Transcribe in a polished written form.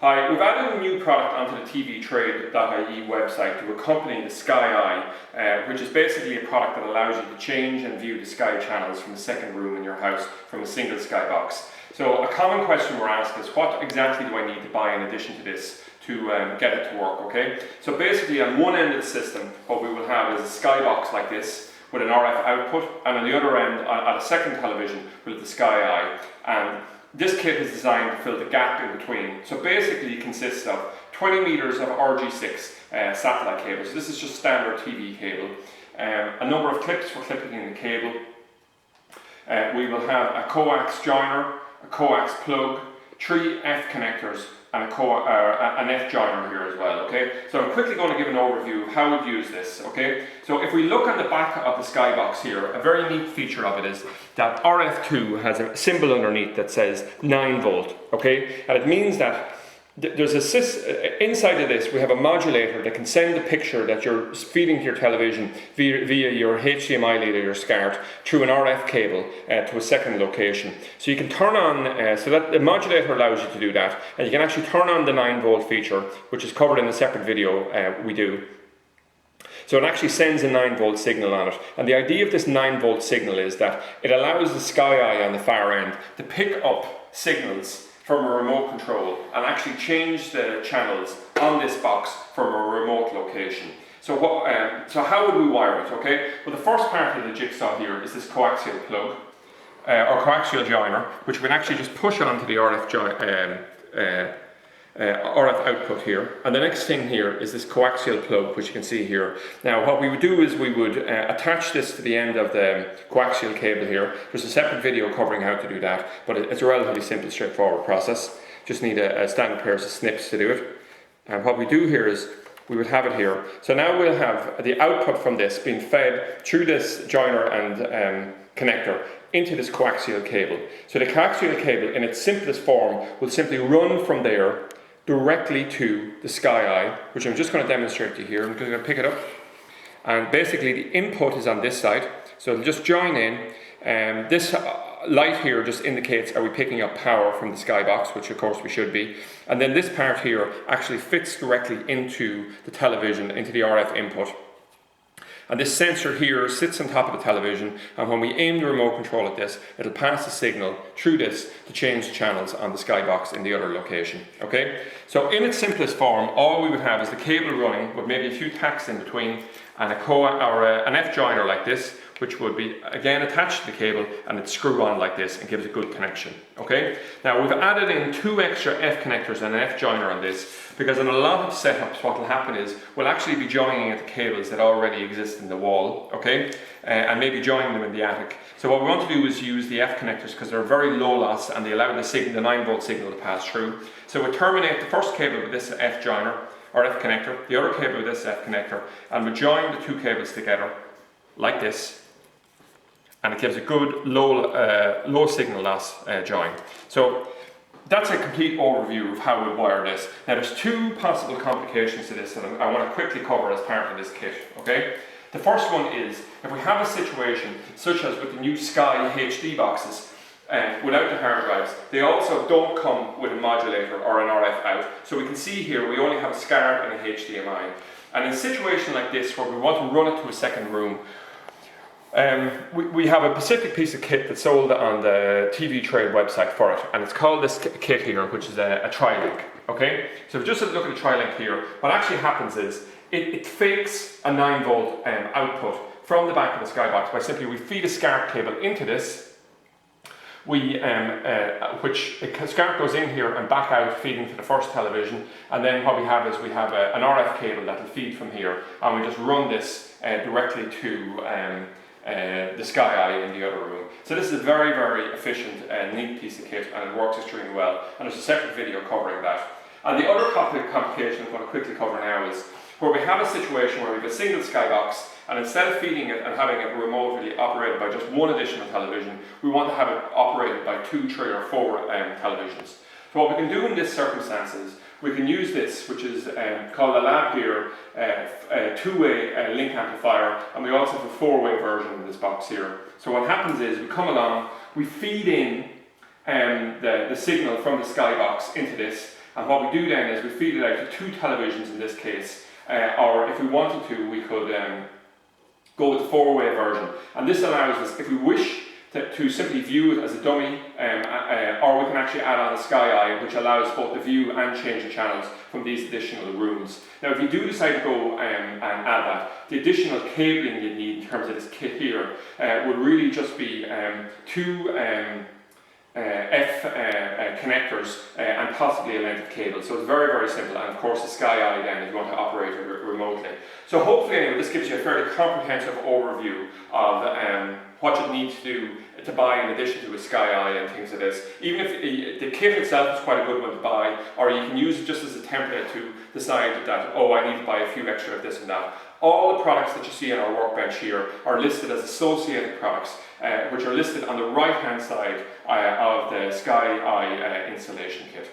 Hi, we've added a new product onto the tvtrade.ie website to accompany the Sky Eye, which is basically a product that allows you to change and view the Sky channels from the second room in your house from a single Sky box. So a common question we're asked is, what exactly do I need to buy in addition to this to get it to work, okay? So basically on one end of the system, what we will have is a Sky box like this with an RF output, and on the other end, at a second television, we'll have the Sky Eye. And this kit is designed to fill the gap in between. So basically it consists of 20 meters of RG6 satellite cable. So this is just standard TV cable. A number of clips for clipping in the cable. We will have a coax joiner, a coax plug, 3 F connectors, and an F joiner here as well, okay? So I'm quickly going to give an overview of how we'd use this, okay? So if we look on the back of the Sky box here, a very neat feature of it is that RF2 has a symbol underneath that says 9 volt, okay? And it means that there's inside of this we have a modulator that can send the picture that you're feeding to your television via your HDMI lead or your SCART through an RF cable to a second location. So you can turn on, so that the modulator allows you to do that, and you can actually turn on the 9 volt feature, which is covered in a separate video we do. So it actually sends a 9 volt signal on it. And the idea of this 9 volt signal is that it allows the Sky Eye on the far end to pick up signals from a remote control and actually change the channels on this box from a remote location. So so how would we wire it, okay? Well, the first part of the jigsaw here is this coaxial plug, or coaxial joiner, which we can actually just push onto the RF output here. And the next thing here is this coaxial plug, which you can see here. Now what we would do is we would attach this to the end of the coaxial cable here. There's a separate video covering how to do that, but it's a relatively simple, straightforward process. Just need a standard pair of snips to do it. And what we do here is we would have it here. So now we'll have the output from this being fed through this joiner and connector into this coaxial cable. So the coaxial cable in its simplest form will simply run from there directly to the Sky Eye, which I'm just going to demonstrate to you here. I'm going to pick it up, and basically the input is on this side, so it'll just join in. This light here just indicates are we picking up power from the Sky box, which of course we should be, and then this part here actually fits directly into the television, into the RF input. And this sensor here sits on top of the television, and when we aim the remote control at this, it'll pass the signal through this to change channels on the Sky box in the other location, okay? So in its simplest form, all we would have is the cable running with maybe a few tacks in between, and an F joiner like this, which would be again attached to the cable, and it'd screw on like this and gives a good connection, okay? Now we've added in 2 extra F connectors and an F joiner on this, because in a lot of setups what will happen is we'll actually be joining at the cables that already exist in the wall, okay? And maybe joining them in the attic. So what we want to do is use the F connectors because they're very low loss and they allow the 9 volt signal to pass through. So we terminate the first cable with this F joiner or F connector, the other cable with this F connector, and we join the 2 cables together like this, and it gives a good low signal loss join. So that's a complete overview of how we wire this. Now there's 2 possible complications to this that I want to quickly cover as part of this kit, okay? The first one is, if we have a situation such as with the new Sky HD boxes, without the hard drives, they also don't come with a modulator or an RF out. So we can see here we only have a SCART and a HDMI. And in a situation like this where we want to run it to a second room, we have a specific piece of kit that's sold on the TV Trade website for it, and it's called this kit here, which is a Tri-Link, okay? So just look at the Tri-Link here. What actually happens is it fakes a 9 volt output from the back of the Sky box by simply we feed a SCART cable into this, which the SCART goes in here and back out, feeding to the first television, and then what we have is we have an RF cable that will feed from here, and we just run this directly to the Sky Eye in the other room. So this is a very, very efficient and neat piece of kit, and it works extremely well, and there's a separate video covering that. And the other complication I'm going to quickly cover now is where we have a situation where we have a single Sky box, and instead of feeding it and having it remotely operated by just one additional television, we want to have it operated by 2, 3 or 4 televisions. So what we can do in this circumstance is we can use this, which is called a LabGear 2-way link amplifier, and we also have a 4-way version in this box here. So what happens is we come along, we feed in the signal from the Sky box into this, And what we do then is we feed it out to 2 televisions in this case, or if we wanted to, we could go with the 4-way version. And this allows us, if we wish, to simply view it as a dummy, or we can actually add on a Sky Eye, which allows both the view and change the channels from these additional rooms. Now, if you do decide to go and add that, the additional cabling you need in terms of this kit here would really just be 2 F connectors and possibly a length of cable. So it's very, very simple, and of course the Sky Eye then if you want to operate it remotely. So hopefully anyway, this gives you a fairly comprehensive overview of what you need to do to buy in addition to a Sky Eye and things like this. Even if the kit itself is quite a good one to buy, or you can use it just as a template to decide that, oh, I need to buy a few extra of this and that. All the products that you see on our workbench here are listed as associated products, which are listed on the right hand side of the Sky Eye installation kit.